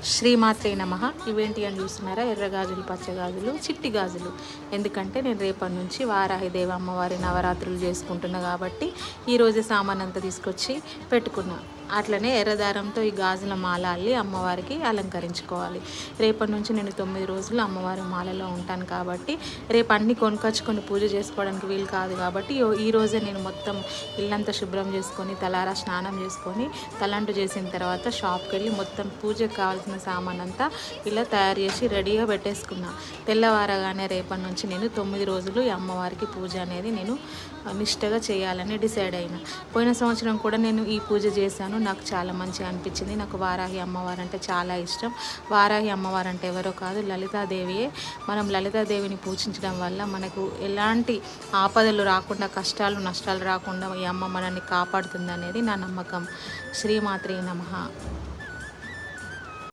శ్రీమాత్రే నమః. ఇవేంటి అని చూస్తున్నారా? ఎర్ర గాజులు, పచ్చ గాజులు, చిట్టి గాజులు. ఎందుకంటే నేను రేపటి నుంచి వారాహిదేవి అమ్మవారి నవరాత్రులు చేసుకుంటున్నా కాబట్టి ఈరోజే సామాన్ అంతా తీసుకొచ్చి పెట్టుకున్నా. అట్లనే ఎర్రదారంతో ఈ గాజుల మాల అల్లి అమ్మవారికి అలంకరించుకోవాలి. రేపటి నుంచి నేను 9 రోజులు అమ్మవారి మాలలో ఉంటాను కాబట్టి రేపు అన్నీ కొనుకొచ్చుకొని పూజ చేసుకోవడానికి వీలు కాదు కాబట్టి ఈ రోజే నేను మొత్తం ఇల్లంతా శుభ్రం చేసుకొని తలారా స్నానం చేసుకొని తలంటు చేసిన తర్వాత షాప్కి వెళ్ళి మొత్తం పూజకు కావాల్సిన సామాన్ అంతా ఇలా తయారు చేసి రెడీగా పెట్టేసుకున్నా. తెల్లవారగానే రేపటి నుంచి నేను 9 రోజులు ఈ అమ్మవారికి పూజ అనేది నేను నిష్టగా చేయాలని డిసైడ్ అయినా. పోయిన సంవత్సరం కూడా నేను ఈ పూజ చేశాను. నాకు చాలా మంచిగా అనిపించింది. నాకు వారాహి అమ్మవారు అంటే చాలా ఇష్టం. వారాహి అమ్మవారు అంటే ఎవరో కాదు, లలితాదేవియే. మనం లలితాదేవిని పూజించడం వల్ల మనకు ఎలాంటి ఆపదలు రాకుండా, కష్టాలు నష్టాలు రాకుండా ఈ అమ్మ మనల్ని కాపాడుతుంది అనేది నా నమ్మకం. శ్రీమాత్రే నమః.